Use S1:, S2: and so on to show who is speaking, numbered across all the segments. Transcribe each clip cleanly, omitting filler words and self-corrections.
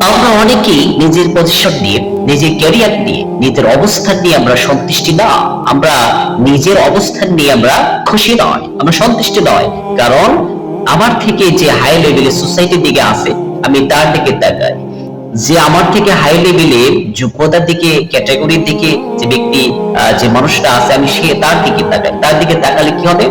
S1: আমরা অনেকেই নিজের পজিশন নিয়ে, নিজের ক্যারিয়ার নিয়ে, নিজের অবস্থান নিয়ে আমরা সন্তুষ্টি না। আমরা নিজের অবস্থান নিয়ে আমরা খুশি নয়, আমরা সন্তুষ্ট নয়। কারণ আমার থেকে যে হাই লেভেলের সোসাইটির দিকে আছে, আমি তার দিকে তাকাই। যে আমার থেকে হাই লেভেলের যোগ্যতার দিকে, ক্যাটাগরির দিকে যে ব্যক্তি, যে মানুষটা আছে, আমি সে তার দিকে তাকাই। তার দিকে তাকালে কি হবে?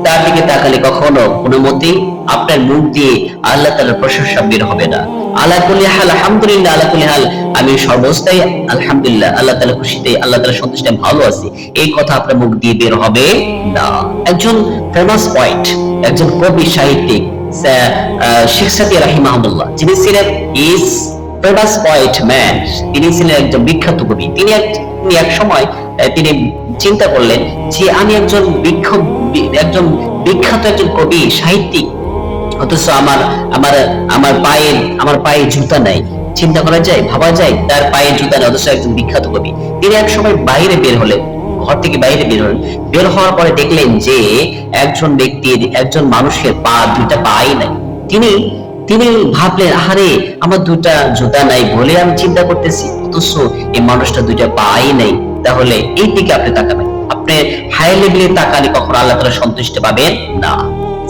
S1: তার দিকে তাকালে কখনো কোনো মতেই আপনার মুখ দিয়ে আল্লাহ তাআলার প্রশংসা বের হবে না। আলা কুল্লি হাল, আলহামদুলিল্লাহ, আলা কুল্লি হাল, আমি সর্বস্থায় আলহামদুলিল্লাহ, আল্লাহ তাআলা খুশিতে, আল্লাহ তাআলা সন্তুষ্টে ভালো আছি, এই কথা আপনার মুখ দিয়ে বের হবে না। একজন ফেমাস পয়েন্ট, একজন কবি সাহিত্যিক শেখ সাদী রাহিমাহুল্লাহ, যিনি ছিলেন ইজ ফেমাস পয়েট ম্যান, তিনি ছিলেন একজন বিখ্যাত কবি। তিনি এক সময় তিনি চিন্তা করলেন যে আমি একজন বিখ্যাত একজন কবি সাহিত্যিক, অথচ আমার পায়ে জুতা নাই। চিন্তা করা যায়, ভাবা যায়, তার পায়ে জুতা নেই, অথচ একজন বিখ্যাত কবি। তিনি এক সময় বাইরে বের হলেন, ঘর থেকে বাইরে বের হলেন। বের হওয়ার পরে দেখলেন যে একজন মানুষের দুইটা পাই নাই। তিনি ভাবলেন, আহারে, আমার দুটা জুতা নাই বলে আমি চিন্তা করতেছি, অথচ এই মানুষটা দুইটা পাই নাই। তাহলে এই দিকে আপনি তাকাবেন। আপনি হাই লেভেলে তাকালে কখনো আল্লাহ তাআলা সন্তুষ্ট পাবেন না।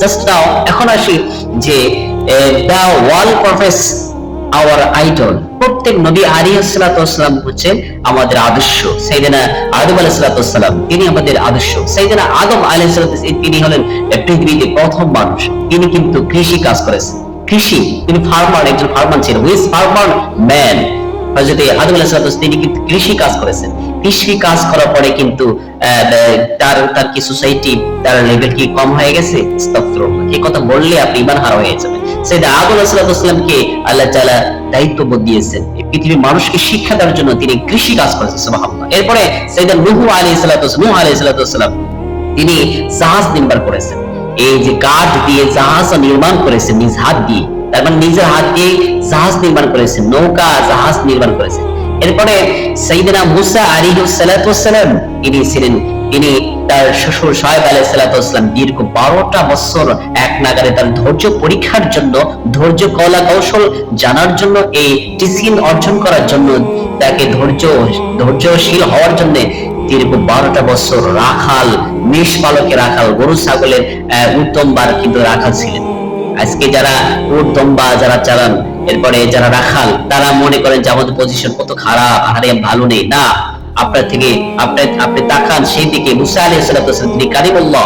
S1: জাস্ট নাও, এখন আসি যে দা ওয়ার্ল্ড প্রফেস আওয়ার আইডল। প্রত্যেক নবী আলাইহিস সালাতু ওয়াসসালাম হচ্ছেন আমাদের আদর্শ। সাইয়েদনা আদম আলাইহিস সালাতু ওয়াসসালাম, তিনি আমাদের আদর্শ। সাইয়েদনা আদম আলাইহিস সালাতু ওয়াসসালাম, তিনি হলেন পৃথিবীতে প্রথম মানুষ। তিনি কিন্তু কৃষি কাজ করেছেন। তিনি ফার্মার, একজন ফার্মার ছিলেন। হুইজ ফার্মার ম্যান, হযরত আদম আলাইহিস সালাতু ওয়াসসালাম, তিনি কিন্তু কৃষি কাজ করেছেন। কৃষি কাজ করার পরে কিন্তু তার কি সোসাইটি, তার লেভেল কি কম হয়ে গেছে? আস্তাগফিরুল্লাহ, এই কথা বললে আপনি ঈমানহারা হয়ে যাবেন। সাইয়েদনা আদম আলাইহিস সালাতু ওয়াসসালামকে আল্লাহ তাআলা দায়িত্ববোধ দিয়েছেন এই পৃথিবীর মানুষকে শিক্ষা দেওয়ার জন্য। তিনি কৃষি কাজ করেছেন, সুবহানাল্লাহ। এরপরে সাইয়েদনা নূহ আলাইহিস সালাতু ওয়াসসালাম, তিনি জাহাজ নির্মাণ করেছেন। এই যে কাঠ দিয়ে জাহাজ নির্মাণ করেছেন নিজ হাত দিয়ে, তার মানে নিজের হাত দিয়ে জাহাজ নির্মাণ করেছেন, নৌকা জাহাজ নির্মাণ করেছেন। এরপরে সাইয়েদনা মূসা আলাইহিস সালাতু ওয়াসসালাম, তিনি তার শ্বশুর শুআয়ব আলাইহিস সালাতু ওয়াসসালাম দীর্ঘ 12টা বছর এক নাগারে তার ধৈর্য পরীক্ষার জন্য, ধৈর্য কলা কৌশল জানার জন্য, এই টিচিং অর্জন করার জন্য, তাকে ধৈর্যশীল হওয়ার জন্য দীর্ঘ 12টা বছর রাখাল, মেষপালকে রাখাল, গরু ছাগলের উত্তমবার কিন্তু রাখাল ছিলেন। আজকে যারা উত্তমবা যারা চালান, এরপরে যারা রাখাল, তারা মনে করেন যে আমাদের পজিশন কত খারাপ, আরে ভালো নেই। না, আপনার থেকে আপনি তাকান সেই দিকে। মুসা আলাইহিস সালাতু ওয়াসসালাম, তিনি কালিমুল্লাহ,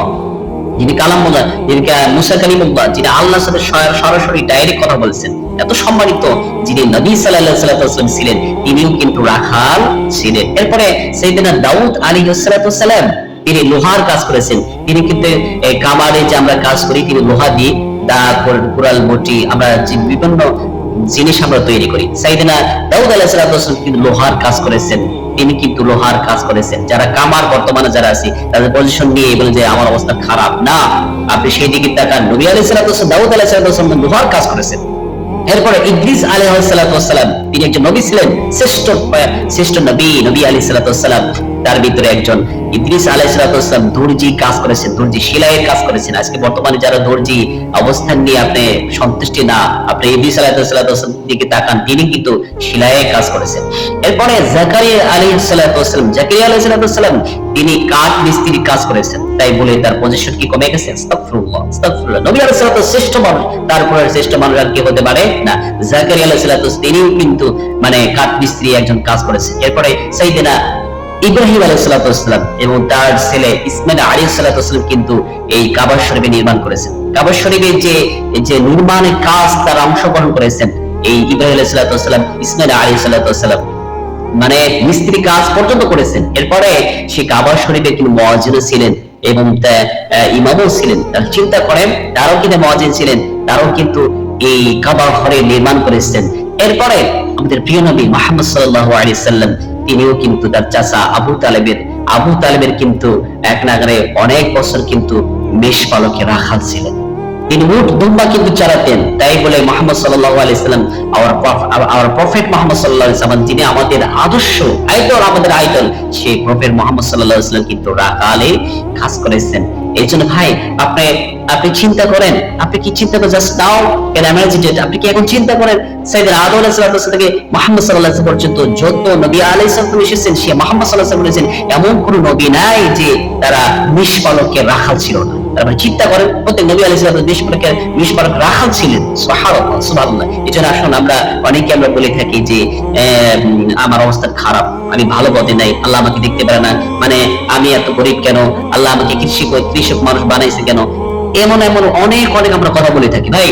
S1: যিনি কালামুল্লাহ, যিনি মুসা কালিমুল্লাহ, যিনি আল্লাহর সাথে সরাসরি ডাইরেক্ট কথা বলছেন, এত সম্মানিত যিনি নবী সাল্লাল্লাহু আলাইহি ওয়াসাল্লাম ছিলেন, তিনিও কিন্তু রাখাল ছিলেন। এরপরে সাইয়েদনা দাউদ আলাইহিস সালাতু ওয়াসসালাম, তিনি লোহার কাজ করেছেন। তিনি কিন্তু কামারে যে আমরা কাজ করি, তিনি লোহা দিয়ে দা, কুড়াল, বটি, আমরা বিভিন্ন জিনিস আমরা তৈরি করি। সাইয়েদনা দাউদ আলাইহিস সালাতু ওয়াসসালাম কিন্তু লোহার কাজ করেছেন। তিনি কিন্তু লোহার কাজ করেছেন। যারা কামার বর্তমানে যারা আছে, তাদের পজিশন নিয়ে বলে যে আমার অবস্থা খারাপ, না, আপনি সেই দিকে তাকান। নবী আলাইহিস সালাতু ওয়াসসালাম, দাউদ আলাইহিস সালাতু ওয়াসসালাম লোহার কাজ করেছেন। এরপরে ইদ্রিস আলাইহিস সালাতু ওয়াসসালাম, তিনি একজন নবী ছিলেন, শ্রেষ্ঠ নবী আলাইহিস সালাতু ওয়াসসালাম। তার ভিতরে একজন ইদ্রিস আলাইহিস সালাতু ওয়াসসালাম দর্জি কাজ করেছেন, দর্জি সেলাইয়ের কাজ করেছেন। আজকে বর্তমানে যারা দর্জি অবস্থান নিয়ে আপনি সন্তুষ্টি না, আপনি ইদ্রিস আলাইহিস সালাতু ওয়াসসালাম দিকে তাকান, তিনি কিন্তু সেলাইয়ের কাজ করেছেন। এরপরে জাকারিয়া আলাইহিস সালাতু ওয়াসসালাম, তিনি কাঠ মিস্ত্রির কাজ করেছেন। তাই বলে তার পজিশন কি কমে গেছে? আস্তাগফিরুল্লাহ, আস্তাগফিরুল্লাহ। নবী আলাইহিস সালাতু শ্রেষ্ঠ মানুষ, তারপরে শ্রেষ্ঠ মানুষ আর কি হতে পারে না? জাকারিয়া আলাইহিস সালাতু, তিনিও কিন্তু কাঠ মিস্ত্রি একজন কাজ করেছেন। এরপরে সাইয়েদনা ইব্রাহিম আলাইহিস সালাতু ওয়াসসালাম এবং তার ছেলে ইসমাঈল আলাইহিস সালাতু ওয়াসসালাম কিন্তু এই কাবা শরীফ নির্মাণ করেছেন। কাবা শরীফের যে নির্মাণের কাজ তারা অংশগ্রহণ করেছেন। এই ইব্রাহিম আলাইহিস সালাতু ওয়াসসালাম, ইসমাঈল আলাইহিস সালাতু ওয়াসসালাম মিস্ত্রি কাজ পর্যন্ত করেছেন। এরপরে সেই কাবা শরীফে কিন্তু মুয়াজ্জিন ছিলেন এবং ইমামও ছিলেন। তারা চিন্তা করেন, তারাও কিন্তু মুয়াজ্জিন ছিলেন, তারাও কিন্তু এই কাবা ঘরে নির্মাণ করেছেন। এরপরে আমাদের প্রিয় নবী মুহাম্মদ সাল্লাল্লাহু আলাইহি সাল্লাম, তিনিও কিন্তু তার চাচা আবু তালেবের কিন্তু এক নাগারে অনেক বছর কিন্তু মেষপালকে রাখাল ছিলেন। তিনি উট দুম্বা কিন্তু চালাতেন। তাই বলে মুহাম্মদ সাল্লাল্লাহু আলাইহি সাল্লাম, our prophet মুহাম্মদ সাল্লাল্লাহু আলাইহি সাল্লাম, যিনি আমাদের আদর্শ, আইডল, আমাদের আইডল, সেই প্রফেট মুহাম্মদ সাল্লাল্লাহু আলাইহি সাল্লাম কিন্তু রাখালে কাজ করেছেন। এই জন্য ভাই আপনি আপনি চিন্তা করেন, আপনি কি চিন্তা করেন, জাস্ট নাও ক্যান ইমাজিন, আপনি কি এখন চিন্তা করেন সাইয়েদনা আদম আলাইহিস সালাম থেকে মুহাম্মদ সাল্লাল্লাহু আলাইহি ওয়াসাল্লাম পর্যন্ত যত নবী আলাইহিস সালাম এসেছেন, সে মুহাম্মদ সাল্লাল্লাহু আলাইহি ওয়াসাল্লাম বলেছেন এমন কোন নবী নাই যে তারা নিষ্পালকের রাখাল ছিল না। তারপরে চিন্তা করেন প্রত্যেক নবী আলাইহিস সালাম নিষ্পালক রাখাল ছিলেন। সুবহানাল্লাহ সুবহানাল্লাহ। এজন্য আসুন আমরা অনেকে আমরা বলে থাকি যে আমার অবস্থা খারাপ, আমি ভালো পথে নাই, আল্লাহ আমাকে দেখতে পারে না, মানে আমি এত গরিব কেন, আল্লাহ আমাকে কৃষক মানুষ বানাইছে কেন, এমন এমন অনেক অনেক আমরা কথা বলে থাকি। ভাই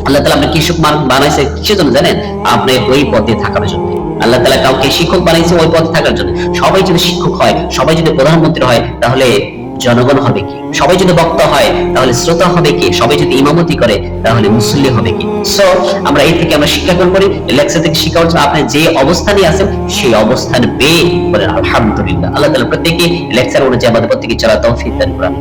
S1: আল্লাহ তাআলা আপনাকে কৃষক মানুষ বানাইছে কিসের জন্য জানেন? আপনি ওই পথে থাকার জন্য। আল্লাহ তাআলা কাউকে শিক্ষক বানাইছে ওই পথে থাকার জন্য। সবাই যদি শিক্ষক হয়, সবাই যদি প্রধানমন্ত্রী হয়, তাহলে জনগণ হবে কি? সবাই যদি বক্তা হয় তাহলে শ্রোতা হবে কি? সবাই যদি ইমামতি করে তাহলে মুসল্লি হবে কি? সো আমরা এই থেকে আমরা শিক্ষা গ্রহণ করি, লেকচার থেকে শিক্ষা হচ্ছে আপনি যে অবস্থানে আছেন সেই অবস্থান পেয়ে বলেন আলহামদুলিল্লাহ। আল্লাহ তাআলা প্রত্যেককে লেকচার অনুযায়ী আমাদের প্রত্যেককে চলা তৌফিক দান করেন।